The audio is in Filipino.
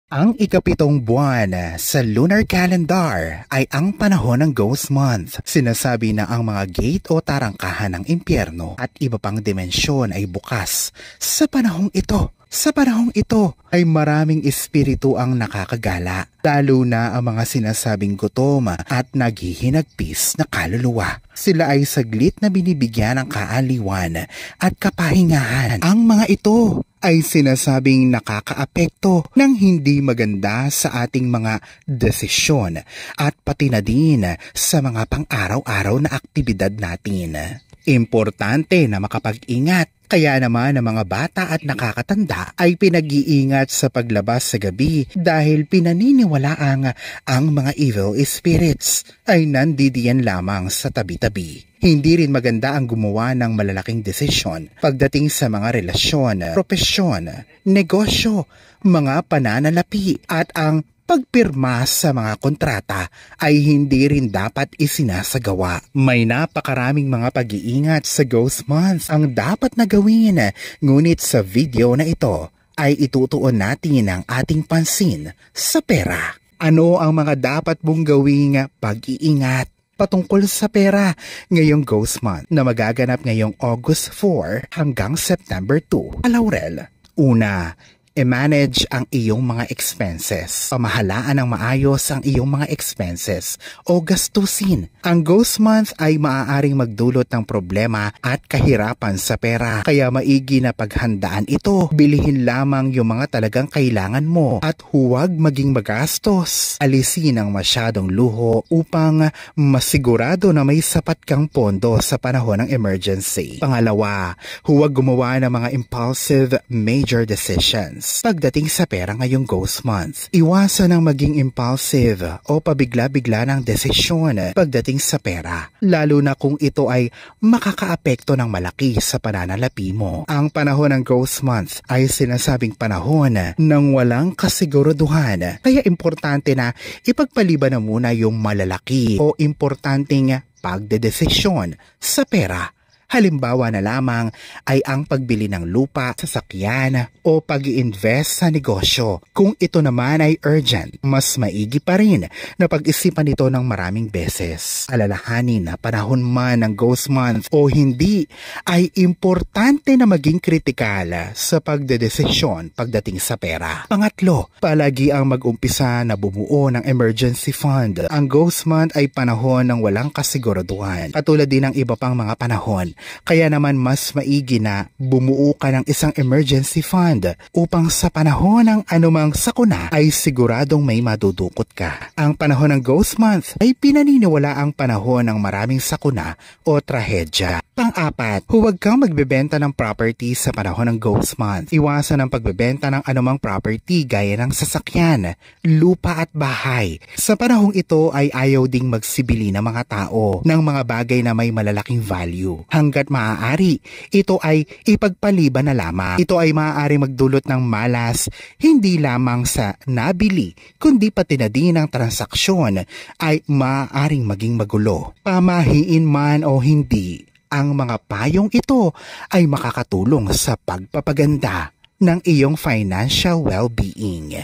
Ang ikapitong buwan sa lunar calendar ay ang panahon ng Ghost Month. Sinasabi na ang mga gate o tarangkahan ng impyerno at iba pang dimensyon ay bukas sa panahong ito. Sa panahong ito ay maraming espiritu ang nakakagala, lalo na ang mga sinasabing gutom at naghihinagpis na kaluluwa. Sila ay saglit na binibigyan ng kaaliwan at kapahingahan. Ang mga ito ay sinasabing nakakaapekto ng hindi maganda sa ating mga desisyon at pati na din sa mga pang-araw-araw na aktibidad natin. Importante na makapag-ingat. Kaya naman ang mga bata at nakakatanda ay pinag-iingat sa paglabas sa gabi dahil pinaniniwalaang ang mga evil spirits ay nandidiyan lamang sa tabi-tabi. Hindi rin maganda ang gumawa ng malalaking desisyon pagdating sa mga relasyon, propesyon, negosyo, mga pananalapi at ang pagpirma sa mga kontrata ay hindi rin dapat isinasagawa. May napakaraming mga pag-iingat sa Ghost Month ang dapat na gawin, ngunit sa video na ito ay itutuon natin ang ating pansin sa pera. Ano ang mga dapat mong gawing pag-iingat patungkol sa pera ngayong Ghost Month na magaganap ngayong August 4 hanggang September 2? Laurel, una, i-manage ang iyong mga expenses. Pamahalaan ng maayos ang iyong mga expenses o gastusin. Ang Ghost Month ay maaaring magdulot ng problema at kahirapan sa pera. Kaya maigi na paghandaan ito. Bilihin lamang yung mga talagang kailangan mo at huwag maging magastos. Alisin ang masyadong luho upang masigurado na may sapat kang pondo sa panahon ng emergency. Pangalawa, huwag gumawa ng mga impulsive major decisions. Pagdating sa pera ngayong Ghost Month, iwasan ang maging impulsive o pabigla-bigla ng desisyon pagdating sa pera, lalo na kung ito ay makakaapekto ng malaki sa pananalapi mo. Ang panahon ng Ghost Month ay sinasabing panahon ng walang kasiguraduhan, kaya importante na ipagpaliban na muna yung malalaki o importanteng pagdedesisyon sa pera. Halimbawa na lamang ay ang pagbili ng lupa, sasakyan o pag-i-invest sa negosyo. Kung ito naman ay urgent, mas maigi pa rin na pag-isipan ito ng maraming beses. Alalahanin na panahon man ng Ghost Month o hindi, ay importante na maging kritikal sa pagdedesisyon pagdating sa pera. Pangatlo, palagi ang mag-umpisa na bumuo ng emergency fund. Ang Ghost Month ay panahon ng walang kasiguraduhan, katulad din ng iba pang mga panahon. Kaya naman mas maigi na bumuo ka ng isang emergency fund upang sa panahon ng anumang sakuna ay siguradong may madudukot ka. Ang panahon ng Ghost Month ay pinaniniwala ang panahon ng maraming sakuna o trahedya. Pang-apat, huwag kang magbebenta ng property sa panahon ng Ghost Month. Iwasan ang pagbebenta ng anumang property gaya ng sasakyan, lupa at bahay. Sa panahong ito ay ayaw ding magsibili ng mga tao ng mga bagay na may malalaking value. Hanggat maaari, ito ay ipagpaliban na lamang. Ito ay maaari magdulot ng malas, hindi lamang sa nabili, kundi pati na din ang transaksyon ay maaaring maging magulo. Pamahiin man o hindi, ang mga payong ito ay makakatulong sa pagpapaganda ng iyong financial well-being.